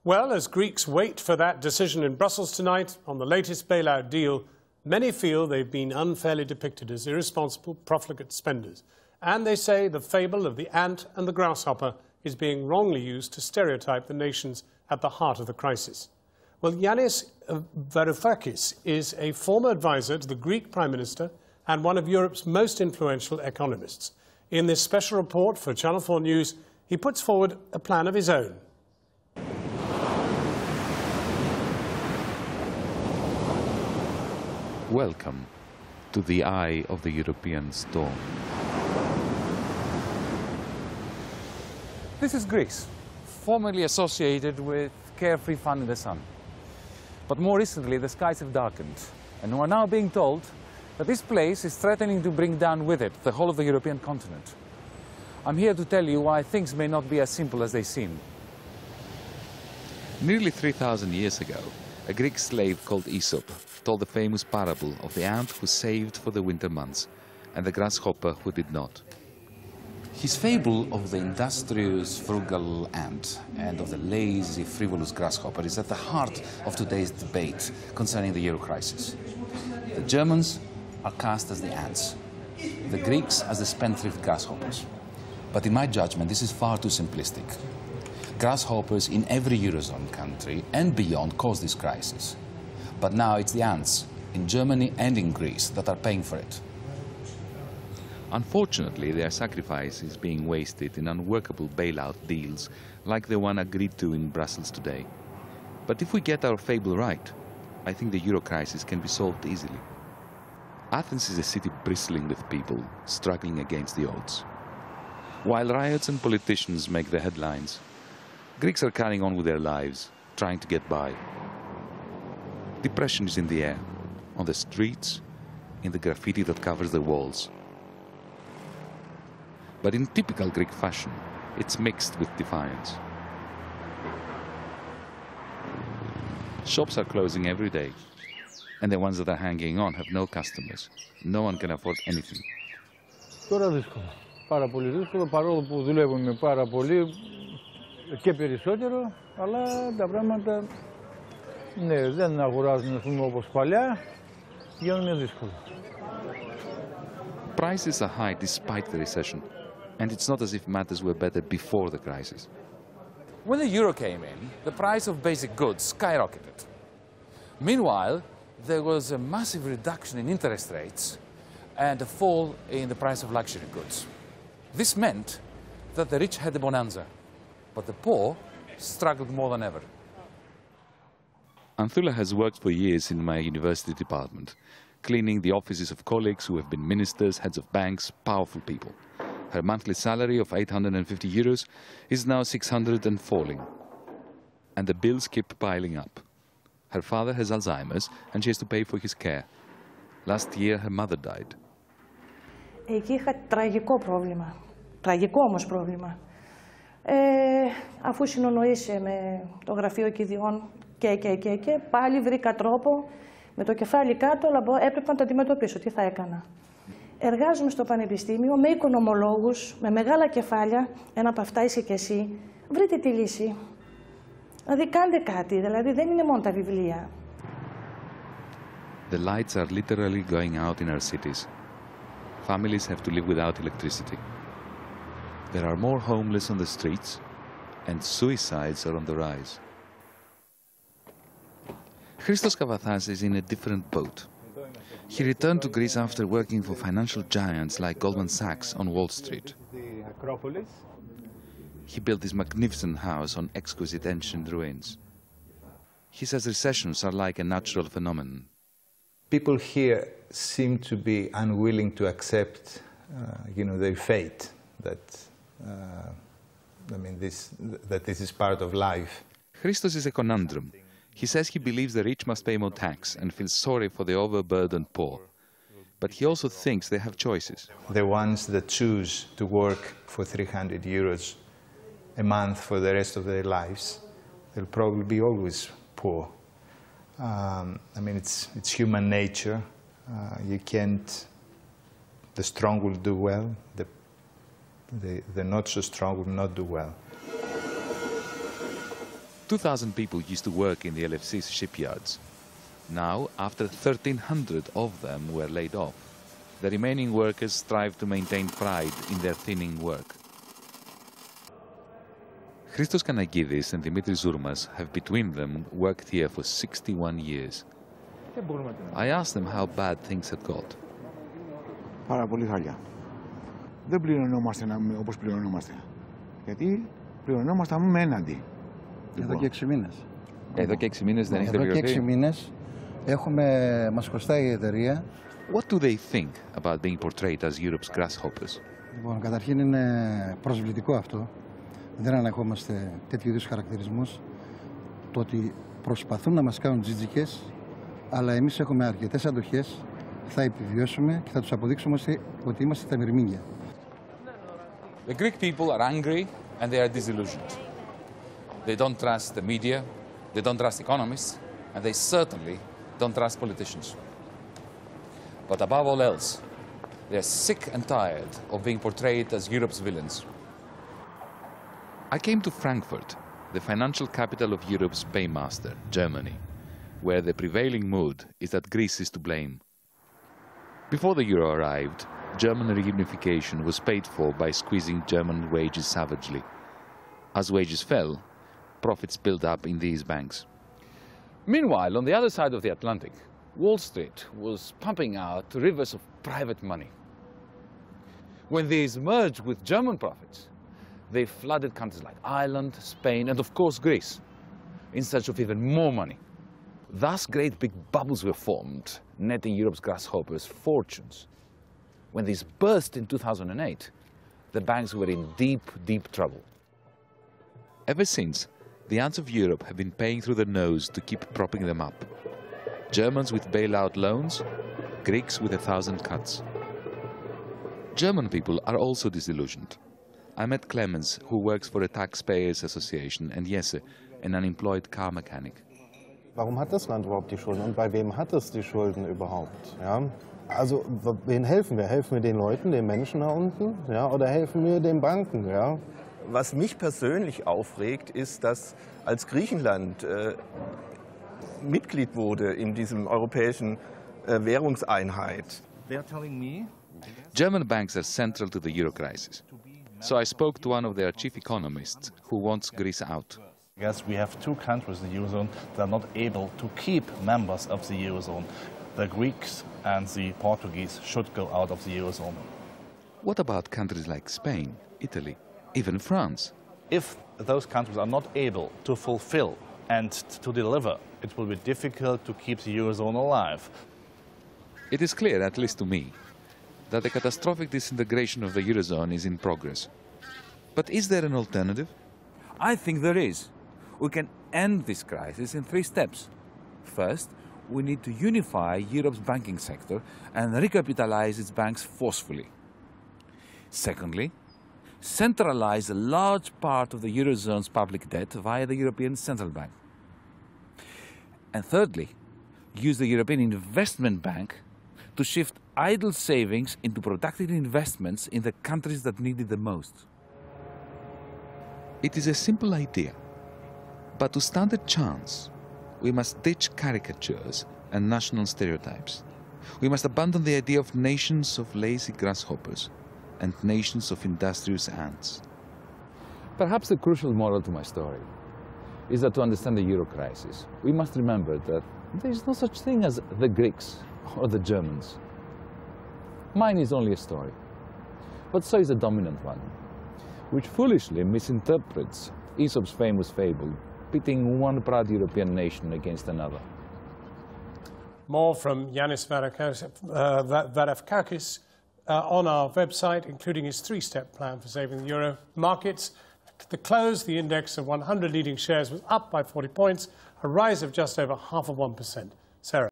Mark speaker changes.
Speaker 1: Well, as Greeks wait for that decision in Brussels tonight on the latest bailout deal, many feel they've been unfairly depicted as irresponsible, profligate spenders. And they say the fable of the ant and the grasshopper is being wrongly used to stereotype the nations at the heart of the crisis. Well, Yanis Varoufakis is a former advisor to the Greek Prime Minister and one of Europe's most influential economists. In this special report for Channel 4 News, he puts forward a plan of his own.
Speaker 2: Welcome to the eye of the European storm.
Speaker 3: This is Greece, formerly associated with carefree fun in the sun. But more recently, the skies have darkened, and we are now being told that this place is threatening to bring down with it the whole of the European continent. I'm here to tell you why things may not be as simple as they seem.
Speaker 2: Nearly 3,000 years ago, a Greek slave called Aesop told the famous parable of the ant who saved for the winter months and the grasshopper who did not.
Speaker 4: His fable of the industrious, frugal ant and of the lazy, frivolous grasshopper is at the heart of today's debate concerning the euro crisis. The Germans are cast as the ants, the Greeks as the spendthrift grasshoppers. But in my judgment, this is far too simplistic. Grasshoppers in every Eurozone country and beyond cause this crisis. But now it's the ants in Germany and in Greece that are paying for it.
Speaker 2: Unfortunately, their sacrifice is being wasted in unworkable bailout deals like the one agreed to in Brussels today. But if we get our fable right, I think the euro crisis can be solved easily. Athens is a city bristling with people struggling against the odds. While riots and politicians make the headlines, Greeks are carrying on with their lives, trying to get by. Depression is in the air, on the streets, in the graffiti that covers the walls. But in typical Greek fashion, it's mixed with defiance. Shops are closing every day, and the ones that are hanging on have no customers. No one can afford anything.
Speaker 5: Τώρα δύσκολο. Πάρα πολύ δύσκολο, παρόλο που δουλεύουμε πάρα πολύ και περισσότερο, αλλά τα πράγματα ναι, δεν αγοράζουν ας πούμε όπως παλιά, γίνουν δύσκολο.
Speaker 2: Prices are high despite the recession, and it's not as if matters were better before the crisis.
Speaker 3: When the euro came in, the price of basic goods skyrocketed. Meanwhile, there was a massive reduction in interest rates and a fall in the price of luxury goods. This meant that the rich had a bonanza, but the poor struggled more than ever.
Speaker 2: Anthula has worked for years in my university department, cleaning the offices of colleagues who have been ministers, heads of banks, powerful people. Her monthly salary of 850 euros is now 600 and falling. And the bills keep piling up. Her father has Alzheimer's and she has to pay for his care. Last year her mother died.
Speaker 6: Εκεί είχα τραγικό πρόβλημα. Τραγικό όμως πρόβλημα. Αφού συνονοήσε με το γραφείο κηδιών και πάλι βρήκα τρόπο με το κεφάλι κάτω, αλλά έπρεπε να το αντιμετωπίσω. Τι θα έκανα. Εργάζομαι στο πανεπιστήμιο με οικονομολόγους, με μεγάλα κεφάλια, ένα από αυτά είσαι και εσύ. Βρείτε τη λύση. Δηλαδή κάντε κάτι, δηλαδή δεν είναι μόνο τα βιβλία.
Speaker 2: The lights are literally going out in our cities. Families have to live without electricity. There are more homeless on the streets, and suicides are on the rise. Christos Kavathas is in a different boat. He returned to Greece after working for financial giants like Goldman Sachs on Wall Street. He built this magnificent house on exquisite ancient ruins. He says recessions are like a natural phenomenon.
Speaker 7: People here seem to be unwilling to accept, their fate. That this is part of life.
Speaker 2: Christos is a conundrum. He says he believes the rich must pay more tax and feels sorry for the overburdened poor. But he also thinks they have choices.
Speaker 7: The ones that choose to work for 300 euros a month for the rest of their lives, they'll probably be always poor. It's human nature. The strong will do well, the not so strong will not do well.
Speaker 2: 2,000 people used to work in the LFC's shipyards. Now, after 1,300 of them were laid off, the remaining workers strive to maintain pride in their thinning work. Christos Kanagidis and Dimitris Zourmas have between them worked here for 61 years. I asked them how bad things had got.
Speaker 8: Πάρα πολύ χάλια. Δεν πληρωνόμαστε όπως πληρωνόμαστε. Γιατί πληρωνόμαστε με έναντι.
Speaker 9: Εδώ και 6 μήνες.
Speaker 2: Εδώ και 6 μήνες δεν έχετε πληρωθεί.
Speaker 9: Εδώ και 6 μήνες μας χρωστάει η εταιρεία.
Speaker 2: What do they think about being portrayed as Europe's grasshoppers?
Speaker 9: Λοιπόν, καταρχήν είναι προσβλητικό αυτό. Δεν ανεχόμαστε τέτοιου είδους χαρακτηρισμούς. Το ότι προσπαθούν να μας κάνουν τζιτζικές, αλλά εμείς έχουμε αρκετές αντοχές, θα επιβιώσουμε και θα τους αποδείξουμε ότι είμαστε τα μυρμήγκια.
Speaker 3: The Greek people are angry and they are disillusioned. They don't trust the media, they don't trust economists, and they certainly don't trust politicians. But above all else, they are sick and tired of being portrayed as Europe's villains.
Speaker 2: I came to Frankfurt, the financial capital of Europe's paymaster, Germany, where the prevailing mood is that Greece is to blame. Before the euro arrived, German reunification was paid for by squeezing German wages savagely. As wages fell, profits built up in these banks.
Speaker 3: Meanwhile, on the other side of the Atlantic, Wall Street was pumping out rivers of private money. When these merged with German profits, they flooded countries like Ireland, Spain, and of course Greece, in search of even more money. Thus, great big bubbles were formed, netting Europe's grasshoppers fortunes. When these burst in 2008, the banks were in deep, deep trouble.
Speaker 2: Ever since, the ants of Europe have been paying through their nose to keep propping them up. Germans with bailout loans, Greeks with 1,000 cuts. German people are also disillusioned. I met Clemens, who works for a taxpayers association, and Jesse, an unemployed car mechanic.
Speaker 10: Warum hat das Land überhaupt die Schulden und bei wem hat es die Schulden überhaupt? Ja? Also, wen helfen wir? Helfen wir den Leuten, den Menschen da unten? Ja? Oder helfen wir den Banken? Ja?
Speaker 11: Was mich persönlich aufregt, ist, dass als Griechenland Mitglied wurde in diesem europäischen Währungseinheit.
Speaker 2: German banks are central to the euro crisis. So I spoke to one of their chief economists who wants Greece out.
Speaker 12: Yes, we have two countries in the Eurozone that are not able to keep members of the Eurozone. The Greeks and the Portuguese should go out of the Eurozone.
Speaker 2: What about countries like Spain, Italy, even France?
Speaker 12: If those countries are not able to fulfill and to deliver, it will be difficult to keep the Eurozone alive.
Speaker 2: It is clear, at least to me, that the catastrophic disintegration of the Eurozone is in progress. But is there an alternative?
Speaker 3: I think there is. We can end this crisis in 3 steps. First, we need to unify Europe's banking sector and recapitalize its banks forcefully. Secondly, centralize a large part of the Eurozone's public debt via the European Central Bank. And thirdly, use the European Investment Bank to shift idle savings into productive investments in the countries that need it the most.
Speaker 2: It is a simple idea, but to stand a chance, we must ditch caricatures and national stereotypes. We must abandon the idea of nations of lazy grasshoppers and nations of industrious ants.
Speaker 3: Perhaps the crucial moral to my story is that to understand the euro crisis, we must remember that there is no such thing as the Greeks or the Germans. Mine is only a story, but so is a dominant one, which foolishly misinterprets Aesop's famous fable, pitting one proud European nation against another.
Speaker 1: More from Yanis Varoufakis on our website, including his 3-step plan for saving the euro. Markets, at the close, the index of 100 leading shares was up by 40 points, a rise of just over 0.5%. Sarah.